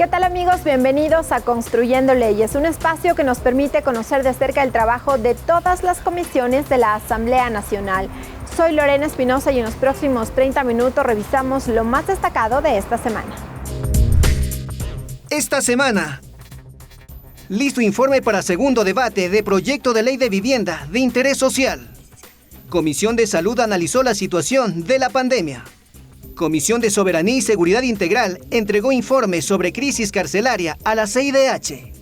¿Qué tal, amigos? Bienvenidos a Construyendo Leyes, un espacio que nos permite conocer de cerca el trabajo de todas las comisiones de la Asamblea Nacional. Soy Lorena Espinosa y en los próximos 30 minutos revisamos lo más destacado de esta semana. Esta semana, listo informe para segundo debate de proyecto de ley de vivienda de interés social. Comisión de Salud analizó la situación de la pandemia. Comisión de Soberanía y Seguridad Integral entregó informe sobre crisis carcelaria a la CIDH.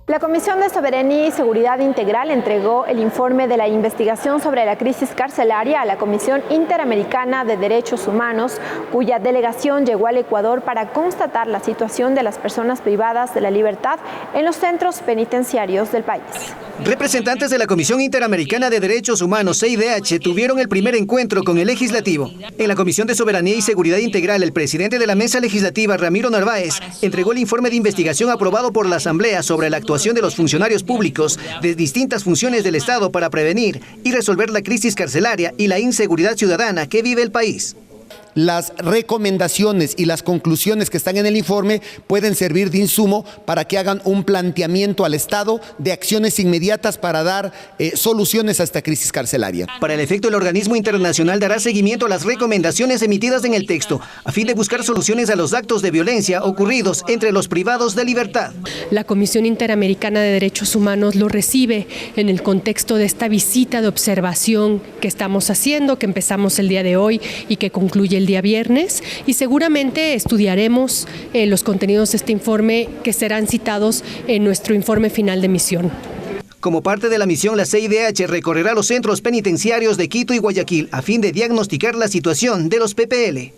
La Comisión de Soberanía y Seguridad Integral entregó el informe de la investigación sobre la crisis carcelaria a la Comisión Interamericana de Derechos Humanos, cuya delegación llegó al Ecuador para constatar la situación de las personas privadas de la libertad en los centros penitenciarios del país. Representantes de la Comisión Interamericana de Derechos Humanos, CIDH, tuvieron el primer encuentro con el Legislativo. En la Comisión de Soberanía y Seguridad Integral, el presidente de la Mesa Legislativa, Ramiro Narváez, entregó el informe de investigación aprobado por la Asamblea sobre la actuación de los funcionarios públicos de distintas funciones del Estado para prevenir y resolver la crisis carcelaria y la inseguridad ciudadana que vive el país. Las recomendaciones y las conclusiones que están en el informe pueden servir de insumo para que hagan un planteamiento al Estado de acciones inmediatas para dar soluciones a esta crisis carcelaria. Para el efecto, el organismo internacional dará seguimiento a las recomendaciones emitidas en el texto, a fin de buscar soluciones a los actos de violencia ocurridos entre los privados de libertad. La Comisión Interamericana de Derechos Humanos lo recibe en el contexto de esta visita de observación que estamos haciendo, que empezamos el día de hoy y que concluye el día viernes, y seguramente estudiaremos los contenidos de este informe que serán citados en nuestro informe final de misión. Como parte de la misión, la CIDH recorrerá los centros penitenciarios de Quito y Guayaquil a fin de diagnosticar la situación de los PPL.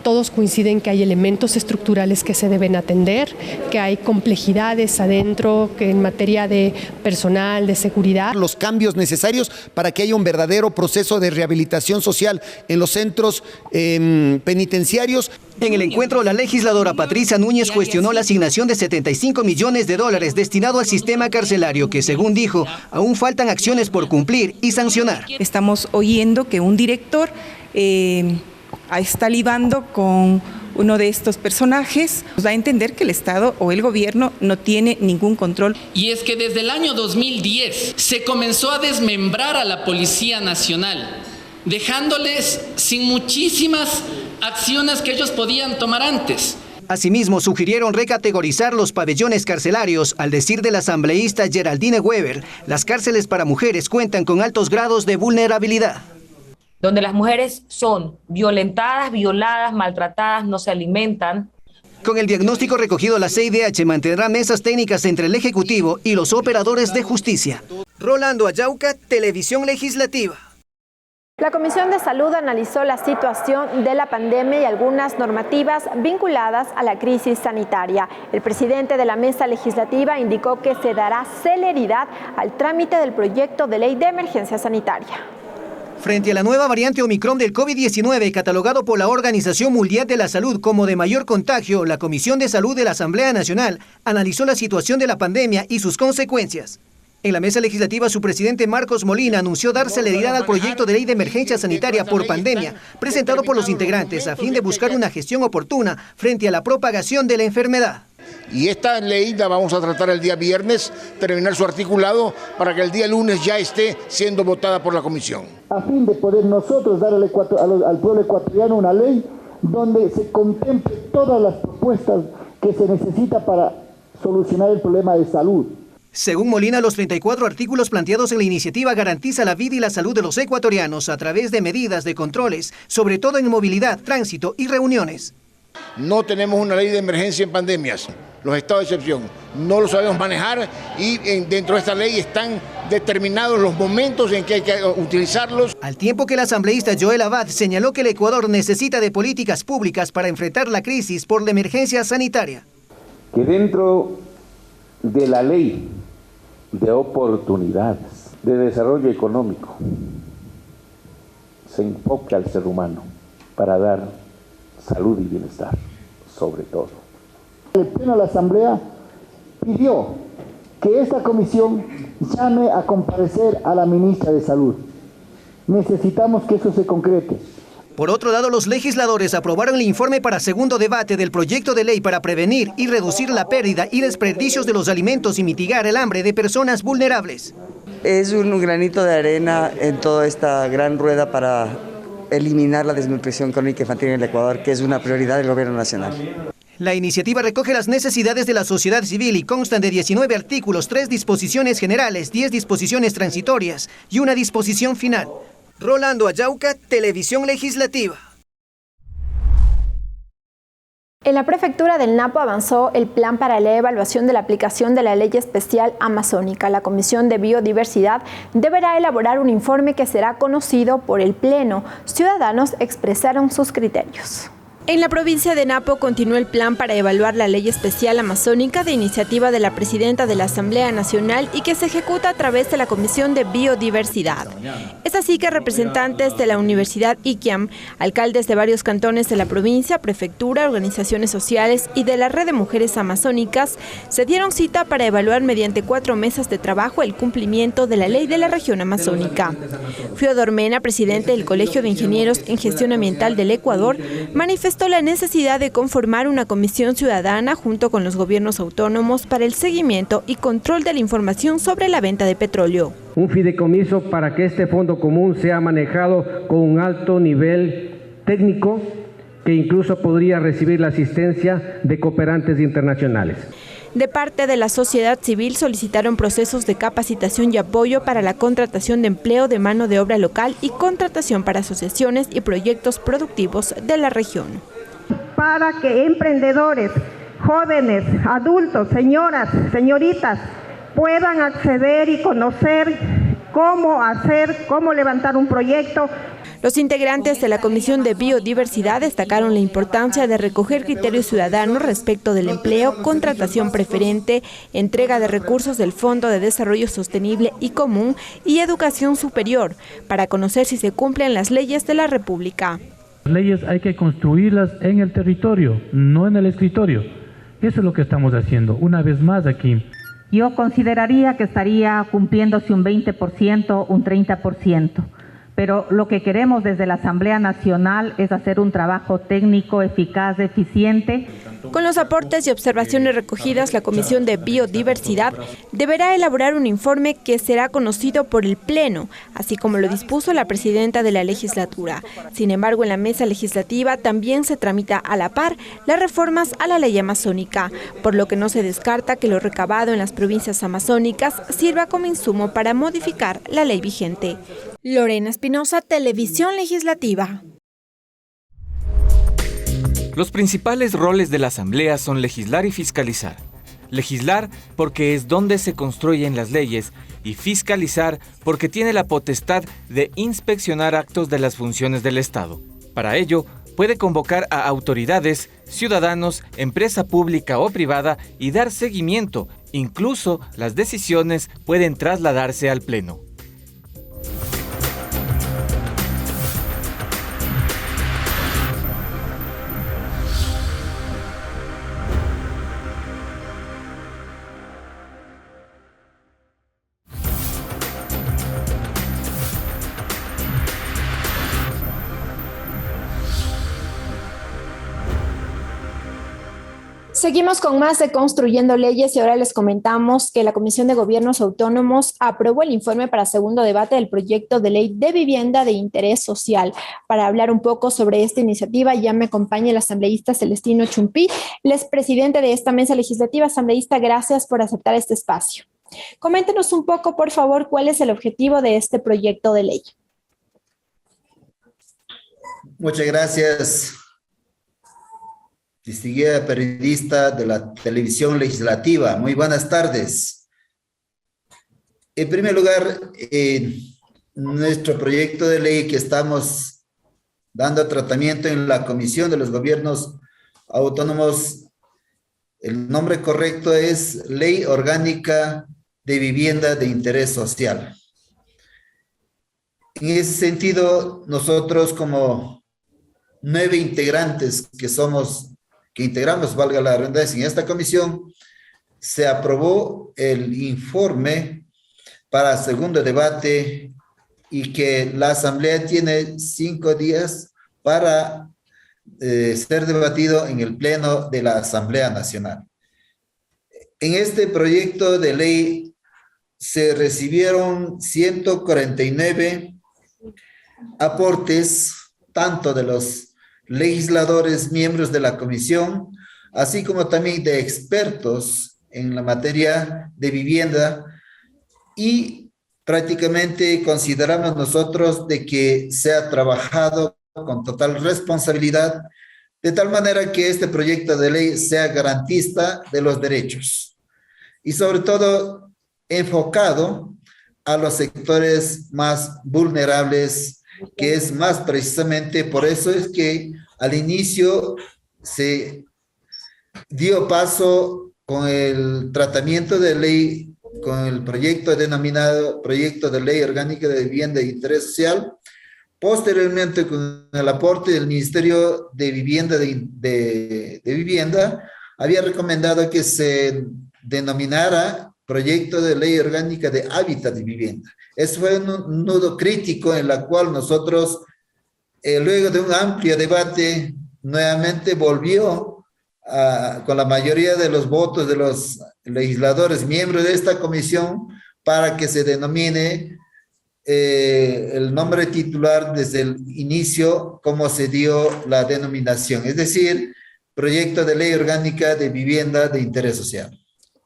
Todos coinciden que hay elementos estructurales que se deben atender, que hay complejidades adentro, que en materia de personal, de seguridad. Los cambios necesarios para que haya un verdadero proceso de rehabilitación social en los centros penitenciarios. En el encuentro, la legisladora Patricia Núñez cuestionó la asignación de $75 millones destinado al sistema carcelario, que según dijo, aún faltan acciones por cumplir y sancionar. Estamos oyendo que un director está libando con uno de estos personajes, nos da a entender que el Estado o el gobierno no tiene ningún control. Y es que desde el año 2010 se comenzó a desmembrar a la Policía Nacional, dejándoles sin muchísimas acciones que ellos podían tomar antes. Asimismo, sugirieron recategorizar los pabellones carcelarios. Al decir del asambleísta Geraldine Weber, las cárceles para mujeres cuentan con altos grados de vulnerabilidad, donde las mujeres son violentadas, violadas, maltratadas, no se alimentan. Con el diagnóstico recogido, la CIDH mantendrá mesas técnicas entre el Ejecutivo y los operadores de justicia. Rolando Ayauca, Televisión Legislativa. La Comisión de Salud analizó la situación de la pandemia y algunas normativas vinculadas a la crisis sanitaria. El presidente de la Mesa Legislativa indicó que se dará celeridad al trámite del proyecto de ley de emergencia sanitaria. Frente a la nueva variante Omicron del COVID-19, catalogado por la Organización Mundial de la Salud como de mayor contagio, la Comisión de Salud de la Asamblea Nacional analizó la situación de la pandemia y sus consecuencias. En la mesa legislativa, su presidente Marcos Molina anunció dar celeridad al proyecto de ley de emergencia sanitaria por pandemia, presentado por los integrantes a fin de buscar una gestión oportuna frente a la propagación de la enfermedad. Y esta ley la vamos a tratar el día viernes, terminar su articulado para que el día lunes ya esté siendo votada por la comisión. A fin de poder nosotros dar al pueblo ecuatoriano una ley donde se contemple todas las propuestas que se necesita para solucionar el problema de salud. Según Molina, los 34 artículos planteados en la iniciativa garantizan la vida y la salud de los ecuatorianos a través de medidas de controles, sobre todo en movilidad, tránsito y reuniones. No tenemos una ley de emergencia en pandemias. Los estados de excepción no lo sabemos manejar y dentro de esta ley están determinados los momentos en que hay que utilizarlos. Al tiempo que el asambleísta Joel Abad señaló que el Ecuador necesita de políticas públicas para enfrentar la crisis por la emergencia sanitaria. Que dentro de la ley de oportunidades de desarrollo económico se enfoca al ser humano para dar salud y bienestar, sobre todo. El Pleno de la Asamblea pidió que esta comisión llame a comparecer a la ministra de Salud. Necesitamos que eso se concrete. Por otro lado, los legisladores aprobaron el informe para segundo debate del proyecto de ley para prevenir y reducir la pérdida y desperdicios de los alimentos y mitigar el hambre de personas vulnerables. Es un granito de arena en toda esta gran rueda para eliminar la desnutrición crónica infantil en el Ecuador, que es una prioridad del Gobierno nacional. La iniciativa recoge las necesidades de la sociedad civil y constan de 19 artículos, 3 disposiciones generales, 10 disposiciones transitorias y una disposición final. Rolando Ayauca, Televisión Legislativa. En la prefectura del Napo avanzó el plan para la evaluación de la aplicación de la Ley Especial Amazónica. La Comisión de Biodiversidad deberá elaborar un informe que será conocido por el Pleno. Ciudadanos expresaron sus criterios. En la provincia de Napo continuó el plan para evaluar la Ley Especial Amazónica de iniciativa de la presidenta de la Asamblea Nacional y que se ejecuta a través de la Comisión de Biodiversidad. Es así que representantes de la Universidad IQIAM, alcaldes de varios cantones de la provincia, prefectura, organizaciones sociales y de la Red de Mujeres Amazónicas se dieron cita para evaluar mediante 4 mesas de trabajo el cumplimiento de la ley de la región amazónica. Fiodor Mena, presidente del Colegio de Ingenieros en Gestión Ambiental del Ecuador, manifestó la necesidad de conformar una comisión ciudadana junto con los gobiernos autónomos para el seguimiento y control de la información sobre la venta de petróleo. Un fideicomiso para que este fondo común sea manejado con un alto nivel técnico que incluso podría recibir la asistencia de cooperantes internacionales. De parte de la sociedad civil solicitaron procesos de capacitación y apoyo para la contratación de empleo de mano de obra local y contratación para asociaciones y proyectos productivos de la región. Para que emprendedores, jóvenes, adultos, señoras, señoritas puedan acceder y conocer cómo levantar un proyecto. Los integrantes de la Comisión de Biodiversidad destacaron la importancia de recoger criterios ciudadanos respecto del empleo, contratación preferente, entrega de recursos del Fondo de Desarrollo Sostenible y Común y educación superior, para conocer si se cumplen las leyes de la República. Las leyes hay que construirlas en el territorio, no en el escritorio. Eso es lo que estamos haciendo, una vez más aquí. Yo consideraría que estaría cumpliéndose un 20%, un 30%. Pero lo que queremos desde la Asamblea Nacional es hacer un trabajo técnico, eficaz, eficiente. Con los aportes y observaciones recogidas, la Comisión de Biodiversidad deberá elaborar un informe que será conocido por el Pleno, así como lo dispuso la presidenta de la legislatura. Sin embargo, en la mesa legislativa también se tramita a la par las reformas a la ley amazónica, por lo que no se descarta que lo recabado en las provincias amazónicas sirva como insumo para modificar la ley vigente. Lorena Espinosa, Televisión Legislativa. Los principales roles de la Asamblea son legislar y fiscalizar. Legislar porque es donde se construyen las leyes y fiscalizar porque tiene la potestad de inspeccionar actos de las funciones del Estado. Para ello, puede convocar a autoridades, ciudadanos, empresa pública o privada y dar seguimiento. Incluso las decisiones pueden trasladarse al Pleno. Seguimos con más de Construyendo Leyes y ahora les comentamos que la Comisión de Gobiernos Autónomos aprobó el informe para segundo debate del proyecto de ley de vivienda de interés social. Para hablar un poco sobre esta iniciativa ya me acompaña el asambleísta Celestino Chumpí, él es presidente de esta mesa legislativa. Asambleísta, gracias por aceptar este espacio. Coméntenos un poco, por favor, cuál es el objetivo de este proyecto de ley. Muchas gracias, distinguida periodista de la Televisión Legislativa. Muy buenas tardes. En primer lugar, nuestro proyecto de ley que estamos dando tratamiento en la Comisión de los Gobiernos Autónomos, el nombre correcto es Ley Orgánica de Vivienda de Interés Social. En ese sentido, nosotros como 9 integrantes que integramos, valga la redundancia, en esta comisión, se aprobó el informe para segundo debate y que la Asamblea tiene 5 días para ser debatido en el Pleno de la Asamblea Nacional. En este proyecto de ley se recibieron 149 aportes, tanto de los legisladores, miembros de la comisión, así como también de expertos en la materia de vivienda, y prácticamente consideramos nosotros de que se ha trabajado con total responsabilidad, de tal manera que este proyecto de ley sea garantista de los derechos y sobre todo enfocado a los sectores más vulnerables, que es más precisamente por eso es que al inicio se dio paso con el tratamiento de ley, con el proyecto denominado Proyecto de Ley Orgánica de Vivienda de Interés Social. Posteriormente, con el aporte del Ministerio de Vivienda, de Vivienda, había recomendado que se denominara Proyecto de Ley Orgánica de Hábitat y Vivienda. Eso fue un nudo crítico en la cual nosotros, luego de un amplio debate, nuevamente volvió con la mayoría de los votos de los legisladores, miembros de esta comisión, para que se denomine el nombre titular desde el inicio, como se dio la denominación, es decir, Proyecto de Ley Orgánica de Vivienda de Interés Social.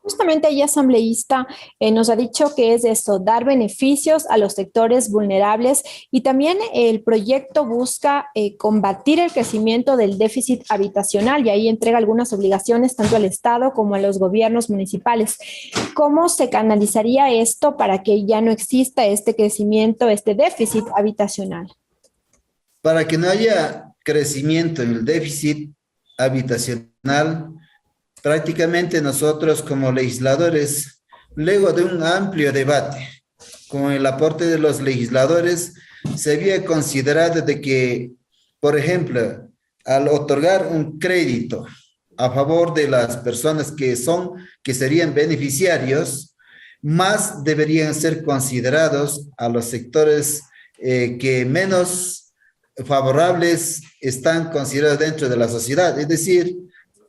Justamente ahí, asambleísta, nos ha dicho que es eso, dar beneficios a los sectores vulnerables, y también el proyecto busca combatir el crecimiento del déficit habitacional, y ahí entrega algunas obligaciones tanto al Estado como a los gobiernos municipales. ¿Cómo se canalizaría esto para que ya no exista este crecimiento, este déficit habitacional? Para que no haya crecimiento en el déficit habitacional, prácticamente nosotros como legisladores, luego de un amplio debate, con el aporte de los legisladores, se había considerado de que, por ejemplo, al otorgar un crédito a favor de las personas que serían beneficiarios, más deberían ser considerados a los sectores que menos favorables están considerados dentro de la sociedad, es decir,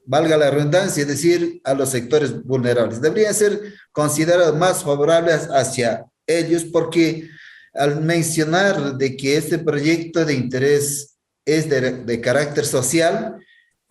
valga la redundancia, es decir, a los sectores vulnerables. Deberían ser considerados más favorables hacia ellos, porque al mencionar de que este proyecto de interés es de carácter social,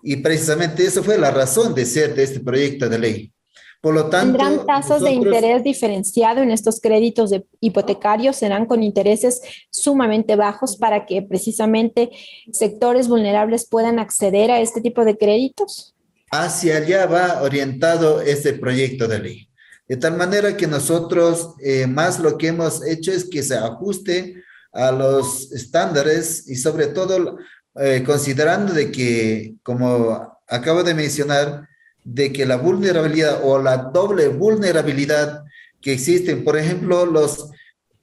y precisamente eso fue la razón de ser de este proyecto de ley. Por lo tanto, ¿tendrán tasas de interés diferenciado en estos créditos hipotecarios? ¿Serán con intereses sumamente bajos para que precisamente sectores vulnerables puedan acceder a este tipo de créditos? Hacia allá va orientado este proyecto de ley. De tal manera que nosotros más lo que hemos hecho es que se ajuste a los estándares y sobre todo considerando de que, como acabo de mencionar, de que la vulnerabilidad o la doble vulnerabilidad que existen, por ejemplo, los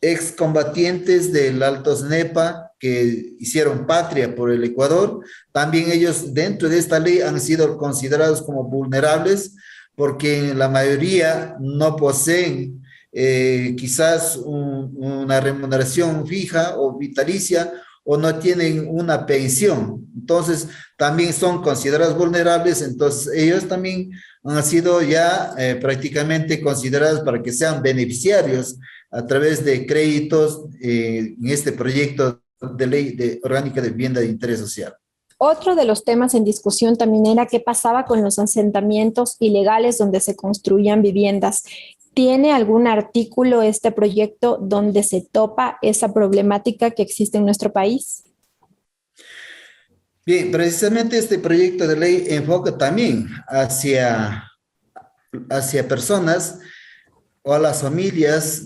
excombatientes del Altos NEPA que hicieron patria por el Ecuador, también ellos dentro de esta ley han sido considerados como vulnerables porque la mayoría no poseen quizás una remuneración fija o vitalicia o no tienen una pensión. Entonces, también son considerados vulnerables, entonces ellos también han sido ya prácticamente considerados para que sean beneficiarios a través de créditos en este proyecto de ley orgánica de vivienda de interés social. Otro de los temas en discusión también era qué pasaba con los asentamientos ilegales donde se construían viviendas. ¿Tiene algún artículo este proyecto donde se topa esa problemática que existe en nuestro país? Bien, precisamente este proyecto de ley enfoca también hacia personas o a las familias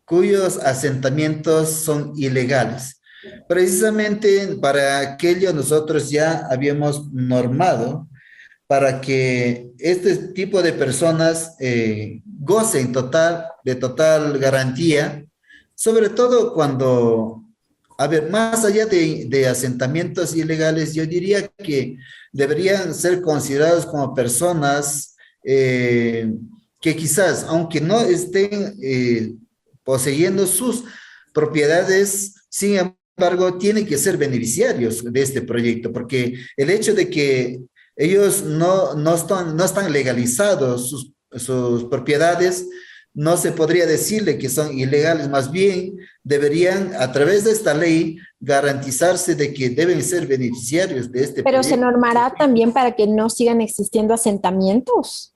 cuyos asentamientos son ilegales. Precisamente para aquello nosotros ya habíamos normado para que este tipo de personas gocen de total garantía, sobre todo cuando, más allá de asentamientos ilegales, yo diría que deberían ser considerados como personas que quizás, aunque no estén poseyendo sus propiedades, sin embargo, tienen que ser beneficiarios de este proyecto, porque el hecho de que ellos no están legalizados sus propiedades, no se podría decirle que son ilegales, más bien deberían, a través de esta ley, garantizarse de que deben ser beneficiarios de este Pero proyecto. ¿se normará también para que no sigan existiendo asentamientos?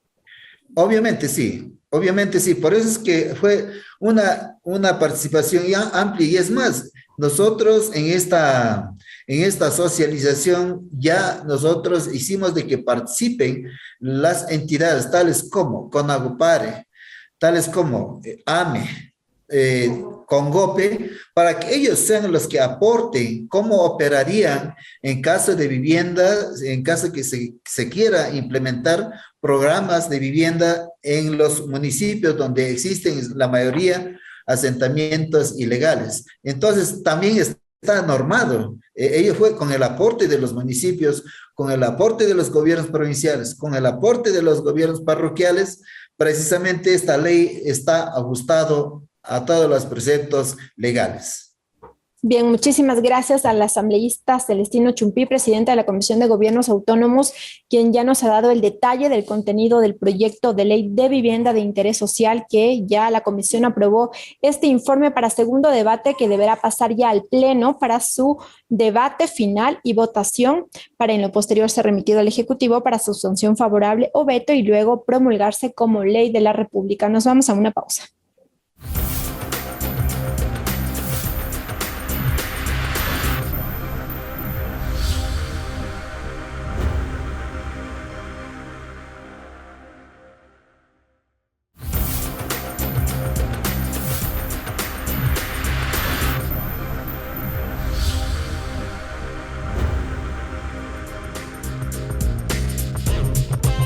Obviamente sí, por eso es que fue una participación ya amplia, y es más, nosotros en esta socialización ya nosotros hicimos de que participen las entidades tales como CONAGUPARE, tales como AME, CONGOPE, para que ellos sean los que aporten cómo operarían en caso de vivienda, en caso que se quiera implementar programas de vivienda en los municipios donde existen la mayoría asentamientos ilegales. Entonces, también está normado. Ello fue con el aporte de los municipios, con el aporte de los gobiernos provinciales, con el aporte de los gobiernos parroquiales. Precisamente esta ley está ajustado a todos los preceptos legales. Bien, muchísimas gracias al asambleísta Celestino Chumpí, presidente de la Comisión de Gobiernos Autónomos, quien ya nos ha dado el detalle del contenido del proyecto de ley de vivienda de interés social, que ya la comisión aprobó este informe para segundo debate, que deberá pasar ya al Pleno para su debate final y votación, para en lo posterior ser remitido al Ejecutivo para su sanción favorable o veto y luego promulgarse como ley de la República. Nos vamos a una pausa.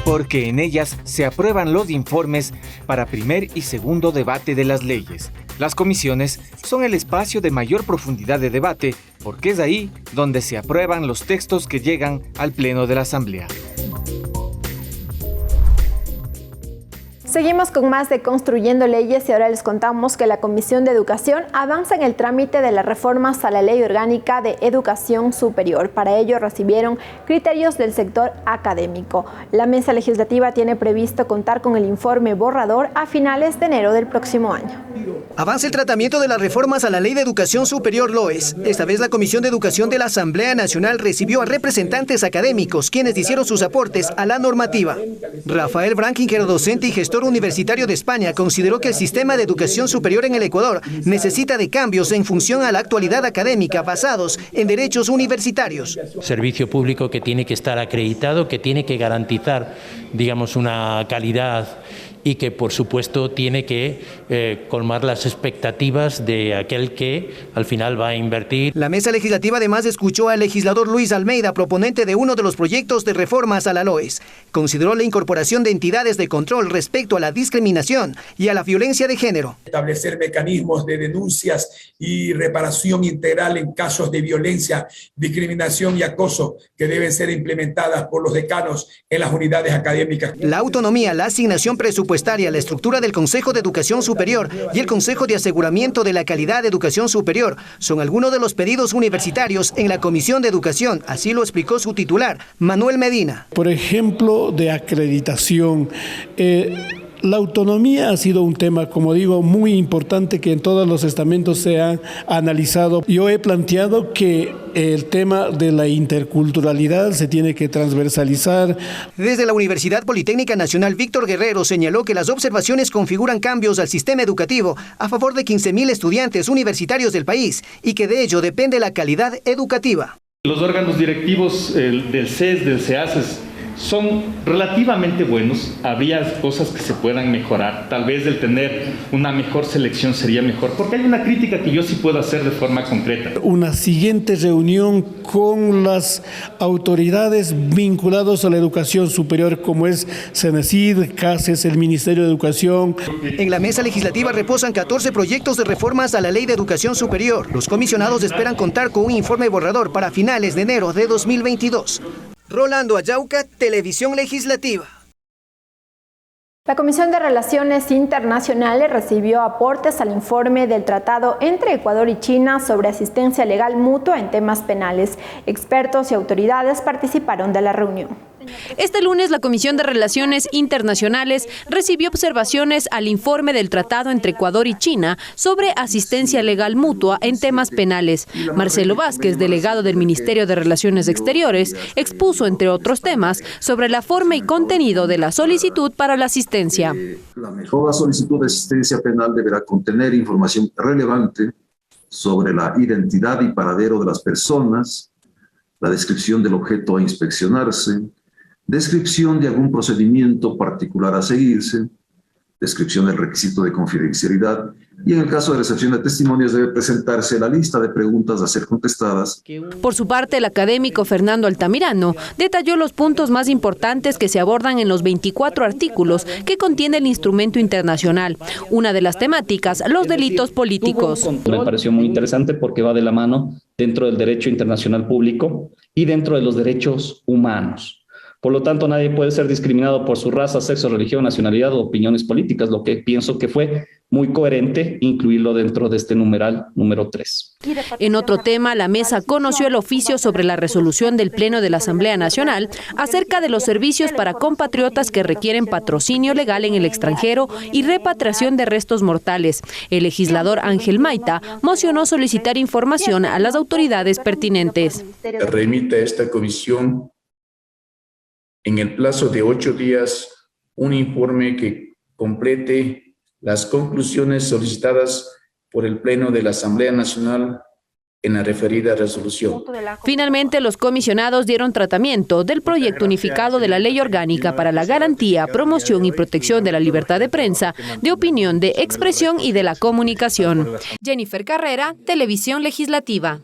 Porque en ellas se aprueban los informes para primer y segundo debate de las leyes. Las comisiones son el espacio de mayor profundidad de debate, porque es ahí donde se aprueban los textos que llegan al Pleno de la Asamblea. Seguimos con más de Construyendo Leyes y ahora les contamos que la Comisión de Educación avanza en el trámite de las reformas a la Ley Orgánica de Educación Superior. Para ello recibieron criterios del sector académico. La mesa legislativa tiene previsto contar con el informe borrador a finales de enero del próximo año. Avanza el tratamiento de las reformas a la Ley de Educación Superior LOES. Esta vez la Comisión de Educación de la Asamblea Nacional recibió a representantes académicos, quienes hicieron sus aportes a la normativa. Rafael Branquinger, docente y gestor universitario de España, consideró que el sistema de educación superior en el Ecuador necesita de cambios en función a la actualidad académica basados en derechos universitarios. Servicio público que tiene que estar acreditado, que tiene que garantizar, digamos, una calidad y que, por supuesto, tiene que colmar las expectativas de aquel que al final va a invertir. La mesa legislativa además escuchó al legislador Luis Almeida, proponente de uno de los proyectos de reformas a la LOES. Consideró la incorporación de entidades de control respecto a la discriminación y a la violencia de género. Establecer mecanismos de denuncias y reparación integral en casos de violencia, discriminación y acoso que deben ser implementadas por los decanos en las unidades académicas. La autonomía, la asignación presupuestaria, la estructura del Consejo de Educación Superior y el Consejo de Aseguramiento de la Calidad de Educación Superior son algunos de los pedidos universitarios en la Comisión de Educación, así lo explicó su titular, Manuel Medina. Por ejemplo, de acreditación. La autonomía ha sido un tema, como digo, muy importante que en todos los estamentos se ha analizado. Yo he planteado que el tema de la interculturalidad se tiene que transversalizar. Desde la Universidad Politécnica Nacional, Víctor Guerrero señaló que las observaciones configuran cambios al sistema educativo a favor de 15.000 estudiantes universitarios del país y que de ello depende la calidad educativa. Los órganos directivos del CES, del CEACES, son relativamente buenos. Habría cosas que se puedan mejorar. Tal vez el tener una mejor selección sería mejor, porque hay una crítica que yo sí puedo hacer de forma concreta. Una siguiente reunión con las autoridades vinculadas a la educación superior, como es CENESID, CASES, el Ministerio de Educación. En la mesa legislativa reposan 14 proyectos de reformas a la Ley de Educación Superior. Los comisionados esperan contar con un informe borrador para finales de enero de 2022. Rolando Ayauca, Televisión Legislativa. La Comisión de Relaciones Internacionales recibió aportes al informe del tratado entre Ecuador y China sobre asistencia legal mutua en temas penales. Expertos y autoridades participaron de la reunión. Este lunes, la Comisión de Relaciones Internacionales recibió observaciones al informe del tratado entre Ecuador y China sobre asistencia legal mutua en temas penales. Marcelo Vázquez, delegado del Ministerio de Relaciones Exteriores, expuso, entre otros temas, sobre la forma y contenido de la solicitud para la asistencia. Toda solicitud de asistencia penal deberá contener información relevante sobre la identidad y paradero de las personas, la descripción del objeto a inspeccionarse, descripción de algún procedimiento particular a seguirse, descripción del requisito de confidencialidad y en el caso de recepción de testimonios debe presentarse la lista de preguntas a ser contestadas. Por su parte, el académico Fernando Altamirano detalló los puntos más importantes que se abordan en los 24 artículos que contiene el instrumento internacional. Una de las temáticas, los delitos políticos. Me pareció muy interesante porque va de la mano dentro del derecho internacional público y dentro de los derechos humanos. Por lo tanto, nadie puede ser discriminado por su raza, sexo, religión, nacionalidad o opiniones políticas, lo que pienso que fue muy coherente incluirlo dentro de este numeral número 3. En otro tema, la mesa conoció el oficio sobre la resolución del Pleno de la Asamblea Nacional acerca de los servicios para compatriotas que requieren patrocinio legal en el extranjero y repatriación de restos mortales. El legislador Ángel Maita mocionó solicitar información a las autoridades pertinentes. Remite a esta comisión en el plazo de 8 días un informe que complete las conclusiones solicitadas por el Pleno de la Asamblea Nacional en la referida resolución. Finalmente, los comisionados dieron tratamiento del proyecto unificado de la Ley Orgánica para la garantía, promoción y protección de la libertad de prensa, de opinión, de expresión y de la comunicación. Jennifer Carrera, Televisión Legislativa.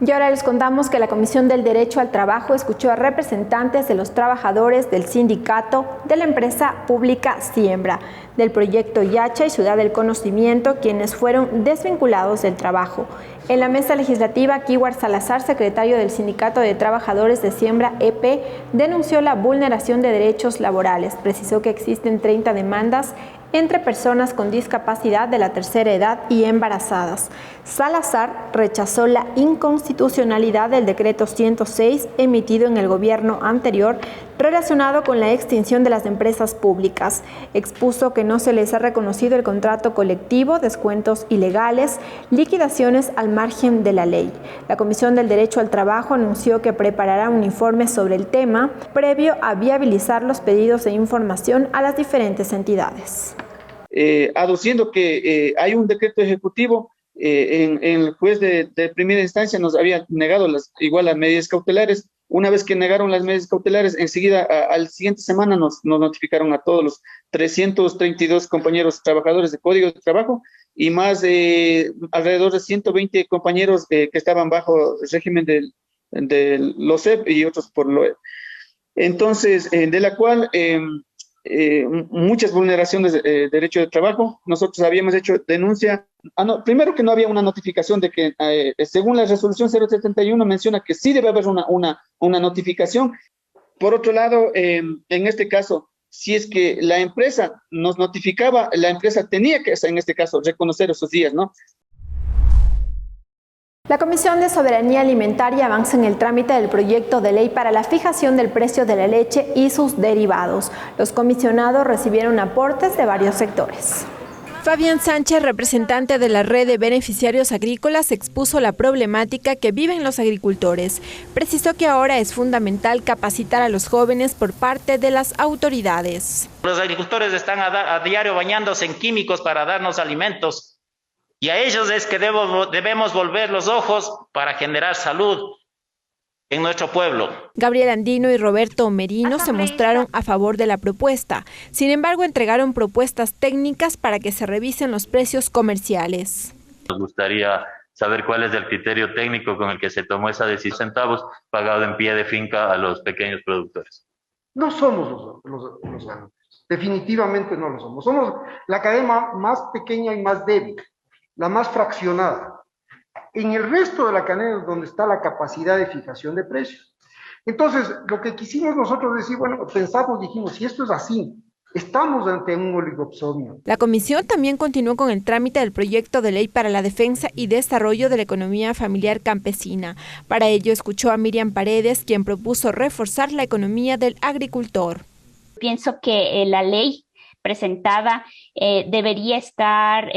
Y ahora les contamos que la Comisión del Derecho al Trabajo escuchó a representantes de los trabajadores del sindicato de la empresa pública Siembra, del proyecto Yacha y Ciudad del Conocimiento, quienes fueron desvinculados del trabajo. En la mesa legislativa, Kiwar Salazar, secretario del Sindicato de Trabajadores de Siembra EP, denunció la vulneración de derechos laborales. Precisó que existen 30 demandas entre personas con discapacidad de la tercera edad y embarazadas. Salazar rechazó la inconstitucionalidad del decreto 106 emitido en el gobierno anterior relacionado con la extinción de las empresas públicas. Expuso que no se les ha reconocido el contrato colectivo, descuentos ilegales, liquidaciones al margen de la ley. La Comisión del Derecho al Trabajo anunció que preparará un informe sobre el tema previo a viabilizar los pedidos de información a las diferentes entidades. Aduciendo que hay un decreto ejecutivo, el juez de primera instancia nos había negado las medidas cautelares. Una vez que negaron las medidas cautelares, enseguida, al siguiente semana nos notificaron a todos los 332 compañeros trabajadores de Código de Trabajo y más de alrededor de 120 compañeros que estaban bajo el régimen del LOCEP y otros por LOE. Entonces, de la cual muchas vulneraciones de derecho de trabajo. Nosotros habíamos hecho denuncia. Primero que no había una notificación de que, según la resolución 071, menciona que sí debe haber una notificación. Por otro lado, en este caso, si es que la empresa nos notificaba, la empresa tenía que, en este caso, reconocer esos días, ¿no? La Comisión de Soberanía Alimentaria avanza en el trámite del proyecto de ley para la fijación del precio de la leche y sus derivados. Los comisionados recibieron aportes de varios sectores. Fabián Sánchez, representante de la Red de Beneficiarios Agrícolas, expuso la problemática que viven los agricultores. Precisó que ahora es fundamental capacitar a los jóvenes por parte de las autoridades. Los agricultores están a diario bañándose en químicos para darnos alimentos. Y a ellos es que debemos volver los ojos para generar salud en nuestro pueblo. Gabriel Andino y Roberto Merino se mostraron a favor de la propuesta. Sin embargo, entregaron propuestas técnicas para que se revisen los precios comerciales. Nos gustaría saber cuál es el criterio técnico con el que se tomó esa decisión, centavos pagado en pie de finca a los pequeños productores. No somos los ganaderos, definitivamente no lo somos. Somos la cadena más pequeña y más débil, la más fraccionada. En el resto de la cadena es donde está la capacidad de fijación de precios. Entonces, lo que quisimos nosotros decir, bueno, pensamos, dijimos, si esto es así, estamos ante un oligopsonio. La comisión también continuó con el trámite del proyecto de ley para la defensa y desarrollo de la economía familiar campesina. Para ello escuchó a Miriam Paredes, quien propuso reforzar la economía del agricultor. Pienso que la ley presentada debería estar,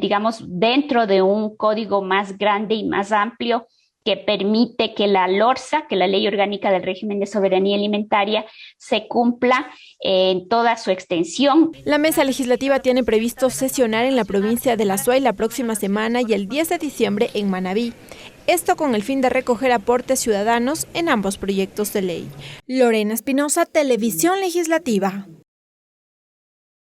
digamos, dentro de un código más grande y más amplio que permite que la LORSA, que la Ley Orgánica del Régimen de Soberanía Alimentaria, se cumpla en toda su extensión. La mesa legislativa tiene previsto sesionar en la provincia del Azuay la próxima semana y el 10 de diciembre en Manabí. Esto con el fin de recoger aportes ciudadanos en ambos proyectos de ley. Lorena Espinosa, Televisión Legislativa.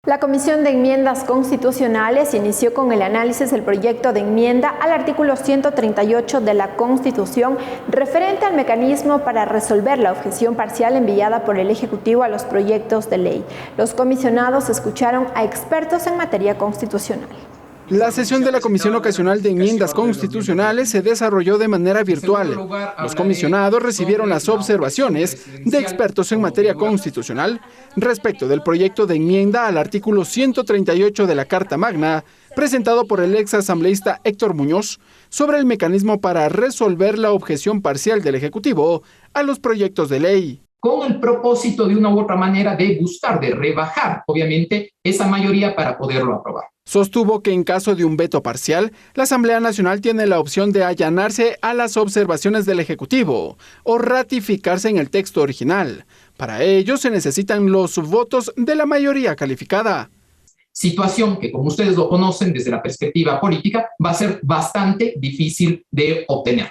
La Comisión de Enmiendas Constitucionales inició con el análisis del proyecto de enmienda al artículo 138 de la Constitución referente al mecanismo para resolver la objeción parcial enviada por el Ejecutivo a los proyectos de ley. Los comisionados escucharon a expertos en materia constitucional. La sesión de la Comisión Ocasional de Enmiendas Constitucionales se desarrolló de manera virtual. Los comisionados recibieron las observaciones de expertos en materia constitucional respecto del proyecto de enmienda al artículo 138 de la Carta Magna, presentado por el ex asambleísta Héctor Muñoz, sobre el mecanismo para resolver la objeción parcial del Ejecutivo a los proyectos de ley. Con el propósito de una u otra manera de buscar, de rebajar, obviamente, esa mayoría para poderlo aprobar. Sostuvo que en caso de un veto parcial, la Asamblea Nacional tiene la opción de allanarse a las observaciones del Ejecutivo o ratificarse en el texto original. Para ello se necesitan los votos de la mayoría calificada. Situación que, como ustedes lo conocen desde la perspectiva política, va a ser bastante difícil de obtener.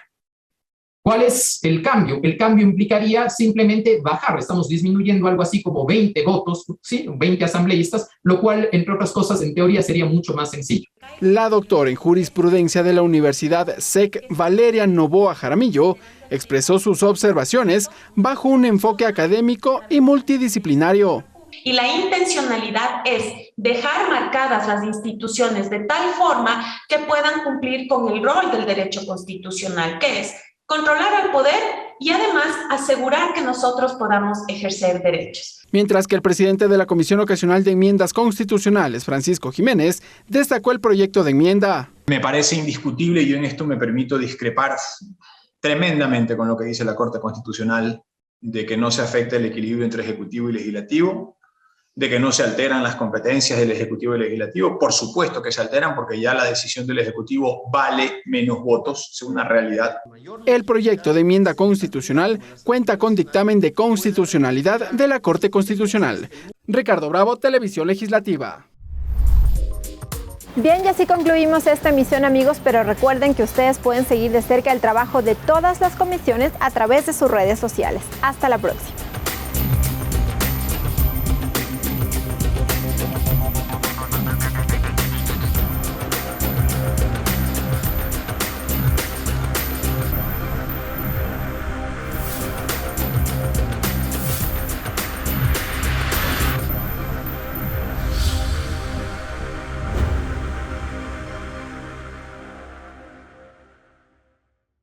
¿Cuál es el cambio? El cambio implicaría simplemente bajar. Estamos disminuyendo algo así como 20 votos, ¿sí? 20 asambleístas, lo cual, entre otras cosas, en teoría sería mucho más sencillo. La doctora en jurisprudencia de la Universidad SEC, Valeria Novoa Jaramillo, expresó sus observaciones bajo un enfoque académico y multidisciplinario. Y la intencionalidad es dejar marcadas las instituciones de tal forma que puedan cumplir con el rol del derecho constitucional, que es controlar al poder y además asegurar que nosotros podamos ejercer derechos. Mientras que el presidente de la Comisión Ocasional de Enmiendas Constitucionales, Francisco Jiménez, destacó el proyecto de enmienda. Me parece indiscutible, y yo en esto me permito discrepar tremendamente con lo que dice la Corte Constitucional, de que no se afecta el equilibrio entre Ejecutivo y Legislativo, de que no se alteran las competencias del Ejecutivo y Legislativo. Por supuesto que se alteran, porque ya la decisión del Ejecutivo vale menos votos, es una realidad. El proyecto de enmienda constitucional cuenta con dictamen de constitucionalidad de la Corte Constitucional. Ricardo Bravo, Televisión Legislativa. Bien, y así concluimos esta emisión, amigos, pero recuerden que ustedes pueden seguir de cerca el trabajo de todas las comisiones a través de sus redes sociales. Hasta la próxima.